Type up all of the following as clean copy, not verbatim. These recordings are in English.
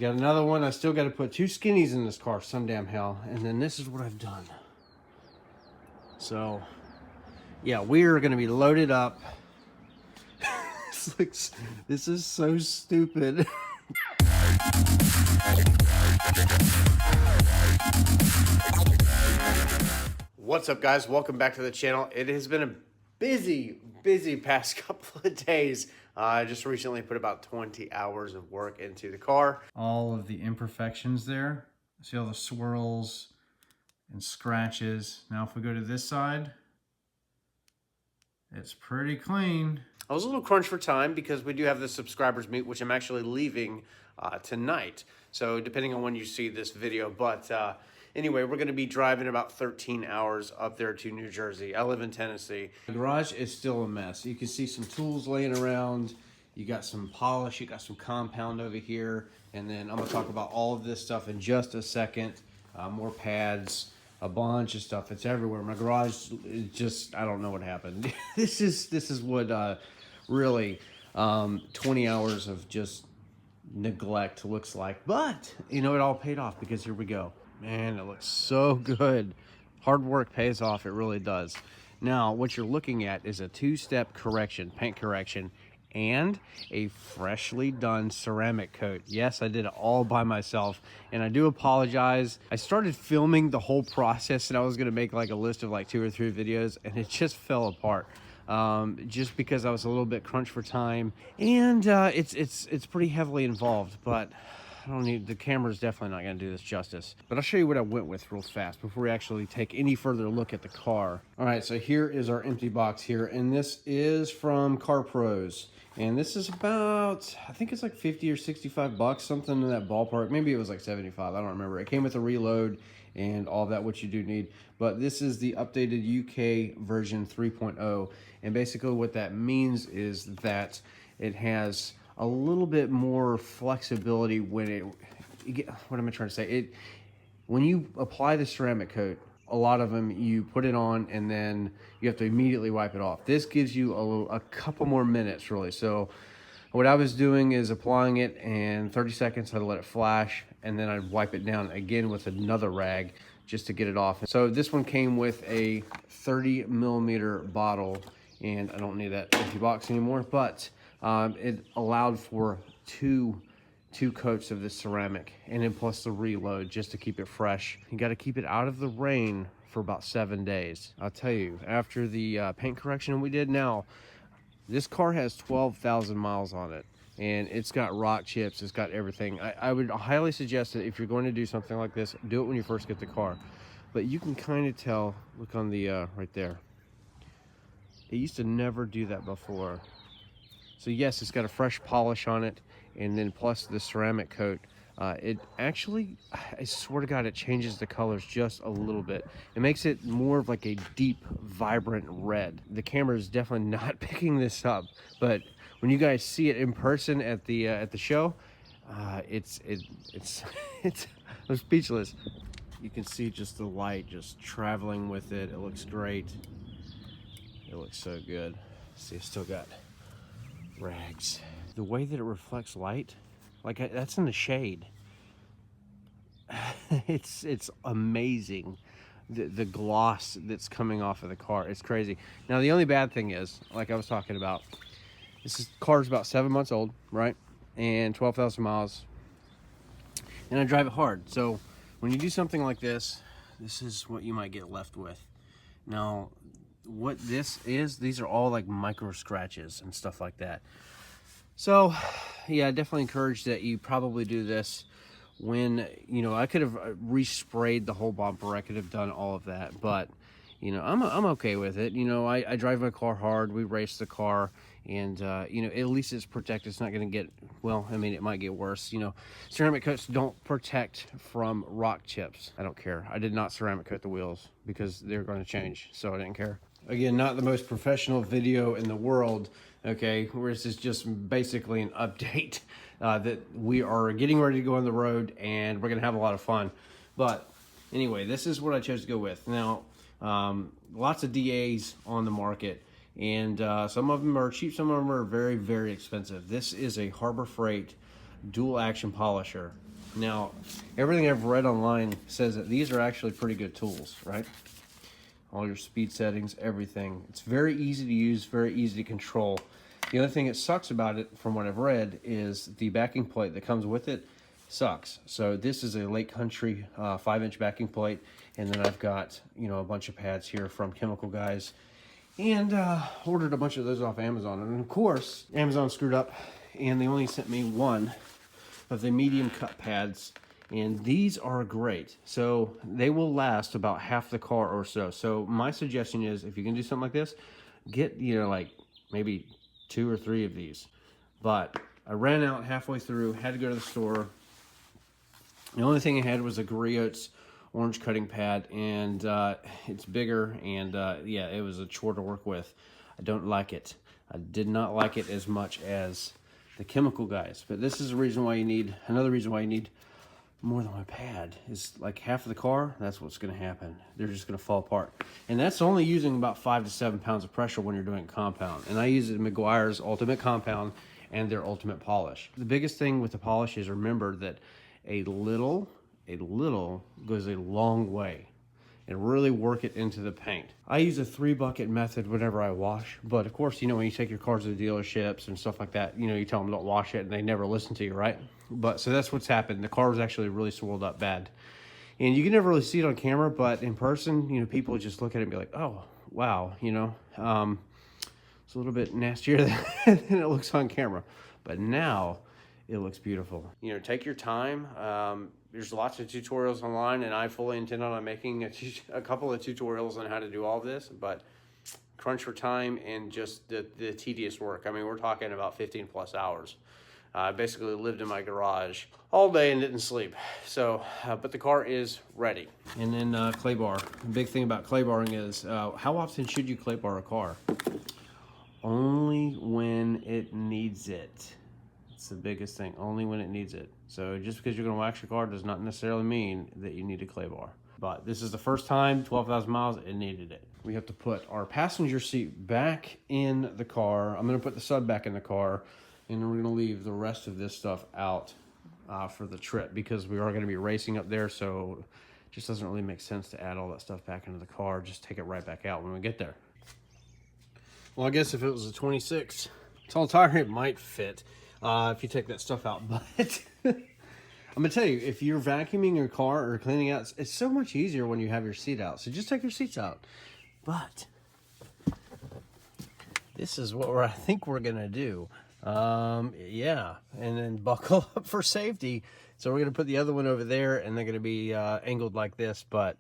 got another one. I still got to put 2 skinnies in this car, some damn hell. And then this is what I've done. So, yeah, we are going to be loaded up. This is so stupid. What's up, guys? Welcome back to the channel. It has been a busy past couple of days. I just recently put about 20 hours of work into the car. All of the imperfections there. See all the swirls and scratches. Now if we go to this side, it's pretty clean. I was a little crunched for time because we do have the subscribers meet, which I'm actually leaving tonight. So depending on when you see this video, but anyway, we're going to be driving about 13 hours up there to New Jersey. I live in Tennessee. The garage is still a mess. You can see some tools laying around. You got some polish. You got some compound over here. And then I'm going to talk about all of this stuff in just a second. More pads, a bunch of stuff. It's everywhere. My garage is just, I don't know what happened. This is what really 20 hours of just neglect looks like. But, you know, it all paid off because here we go. Man, it looks so good. Hard work pays off, it really does. Now, what you're looking at is a 2-step correction, paint correction, and a freshly done ceramic coat. Yes, I did it all by myself, and I do apologize. I started filming the whole process, and I was gonna make like a list of like 2 or 3 videos, and it just fell apart. Just because I was a little bit crunched for time, and it's pretty heavily involved, but I don't need, the camera's definitely not going to do this justice. But I'll show you what I went with real fast before we actually take any further look at the car. All right, so here is our empty box here, and this is from Car Pros. And this is about, I think it's like 50 or 65 bucks, something in that ballpark. Maybe it was like 75, I don't remember. It came with a reload and all that, what you do need. But this is the updated UK version 3.0. And basically what that means is that it has a little bit more flexibility when what am I trying to say? When you apply the ceramic coat, a lot of them you put it on and then you have to immediately wipe it off. This gives you a couple more minutes really. So what I was doing is applying it, and 30 seconds I'd let it flash, and then I'd wipe it down again with another rag just to get it off. So this one came with a 30 millimeter bottle, and I don't need that empty box anymore, but it allowed for two coats of this ceramic, and then plus the reload just to keep it fresh. You got to keep it out of the rain for about 7 days. I'll tell you, after the paint correction we did, now this car has 12,000 miles on it, and it's got rock chips, it's got everything. I would highly suggest that if you're going to do something like this, do it when you first get the car. But you can kind of tell, look on the right there, it used to never do that before. So yes, it's got a fresh polish on it, and then plus the ceramic coat. It actually, I swear to God, it changes the colors just a little bit. It makes it more of like a deep, vibrant red. The camera is definitely not picking this up, but when you guys see it in person at the show, I'm speechless. You can see just the light just traveling with it. It looks great. It looks so good. See, I still got rags. The way that it reflects light, like that's in the shade. It's amazing. The gloss that's coming off of the car, it's crazy. Now the only bad thing is, like I was talking about, car's about 7 months old, right? And 12,000 miles, and I drive it hard. So when you do something like this, this is what you might get left with. Now what this is, these are all like micro scratches and stuff like that. So yeah, I definitely encourage that you probably do this when, you know, I could have resprayed the whole bumper, I could have done all of that, but you know, I'm okay with it. You know, I drive my car hard, we race the car, and you know, at least it's protected. It's not going to get, well, I mean, it might get worse. You know, ceramic coats don't protect from rock chips. I don't care. I did not ceramic coat the wheels because they're going to change, so I didn't care. Again, not the most professional video in the world, okay, where this is just basically an update that we are getting ready to go on the road, and we're going to have a lot of fun. But anyway, this is what I chose to go with. Now, lots of DAs on the market, and some of them are cheap, some of them are very, very expensive. This is a Harbor Freight dual action polisher, Now, everything I've read online says that these are actually pretty good tools, right? All your speed settings, everything. It's very easy to use, very easy to control. The other thing that sucks about it, from what I've read, is the backing plate that comes with it sucks. So this is a Lake Country 5-inch backing plate, and then I've got, you know, a bunch of pads here from Chemical Guys, and ordered a bunch of those off Amazon. And of course, Amazon screwed up, and they only sent me one of the medium cut pads, and these are great. So they will last about half the car or so. So my suggestion is, if you can do something like this, get, you know, like maybe 2 or 3 of these. But I ran out halfway through, had to go to the store. The only thing I had was a Griot's orange cutting pad, and it's bigger, and yeah, it was a chore to work with. I don't like it. I did not like it as much as the Chemical Guys. But this is the reason why you need, another reason why you need more than one pad. Is like half of the car, that's what's going to happen. They're just going to fall apart. And that's only using about 5 to 7 pounds of pressure when you're doing compound. And I use Meguiar's Ultimate Compound and their Ultimate Polish. The biggest thing with the polish is, remember that a little goes a long way, and really work it into the paint. I use a 3-bucket method whenever I wash, but of course, you know, when you take your cars to the dealerships and stuff like that, you know, you tell them don't wash it and they never listen to you, right? But so that's what's happened. The car was actually really swirled up bad, and you can never really see it on camera, but in person, you know, people just look at it and be like, oh wow, you know, it's a little bit nastier than it looks on camera, but now it looks beautiful. You know, take your time. There's lots of tutorials online, and I fully intend on making a couple of tutorials on how to do all of this, but crunch for time and just the tedious work. I mean, we're talking about 15 plus hours. I basically lived in my garage all day and didn't sleep. So, but the car is ready. And then clay bar. The big thing about clay barring is, how often should you clay bar a car? Only when it needs it. It's the biggest thing, only when it needs it. So just because you're going to wax your car does not necessarily mean that you need a clay bar. But this is the first time, 12,000 miles, it needed it. We have to put our passenger seat back in the car. I'm going to put the sub back in the car, and we're going to leave the rest of this stuff out for the trip, because we are going to be racing up there, so it just doesn't really make sense to add all that stuff back into the car. Just take it right back out when we get there. Well, I guess if it was a 26 tall tire, it might fit. If you take that stuff out, but I'm gonna tell you, if you're vacuuming your car or cleaning out, it's so much easier when you have your seat out. So just take your seats out. But this is what I think we're gonna do. Yeah, and then buckle up for safety. So we're gonna put the other one over there, and they're gonna be angled like this. But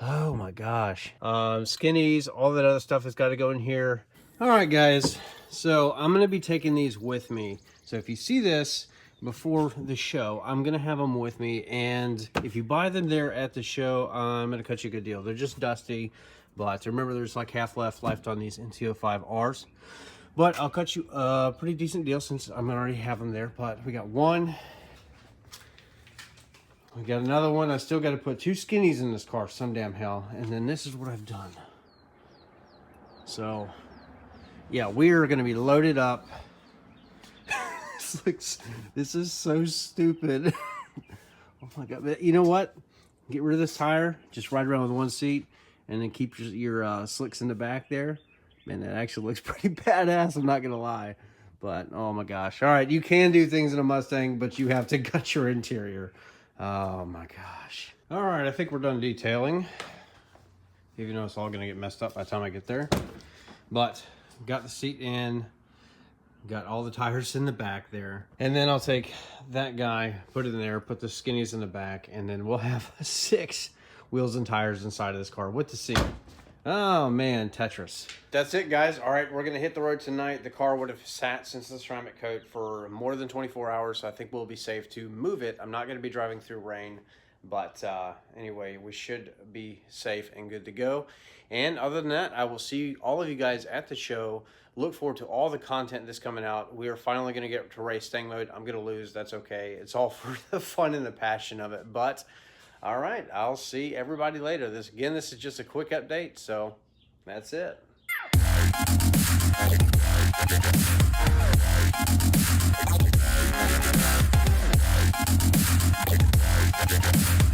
oh my gosh, skinnies, all that other stuff has got to go in here. All right, guys. So I'm going to be taking these with me. So if you see this before the show, I'm going to have them with me. And if you buy them there at the show, I'm going to cut you a good deal. They're just dusty, but remember, there's like half left on these NT05Rs. But I'll cut you a pretty decent deal since I'm going to already have them there. But we got one. We got another one. I still got to put 2 skinnies in this car, some damn hell. And then this is what I've done. So yeah, we're going to be loaded up. This is so stupid. Oh my God. But you know what? Get rid of this tire. Just ride around with one seat. And then keep your slicks in the back there. Man, that actually looks pretty badass. I'm not going to lie. But, oh my gosh. All right, you can do things in a Mustang, but you have to gut your interior. Oh my gosh. All right, I think we're done detailing. Even though it's all going to get messed up by the time I get there. But got the seat in, got all the tires in the back there, and then I'll take that guy, put it in there, put the skinnies in the back, and then we'll have 6 wheels and tires inside of this car with the seat. Oh man, Tetris. That's it, guys. All right, we're gonna hit the road tonight. The car would have sat since the ceramic coat for more than 24 hours, so I think we'll be safe to move it. I'm not gonna be driving through rain, but anyway, we should be safe and good to go. And other than that, I will see all of you guys at the show. Look forward to all the content that's coming out. We are finally going to get to race Stang mode. I'm going to lose. That's okay. It's all for the fun and the passion of it. But, all right, I'll see everybody later. This is just a quick update, so that's it. Thank you.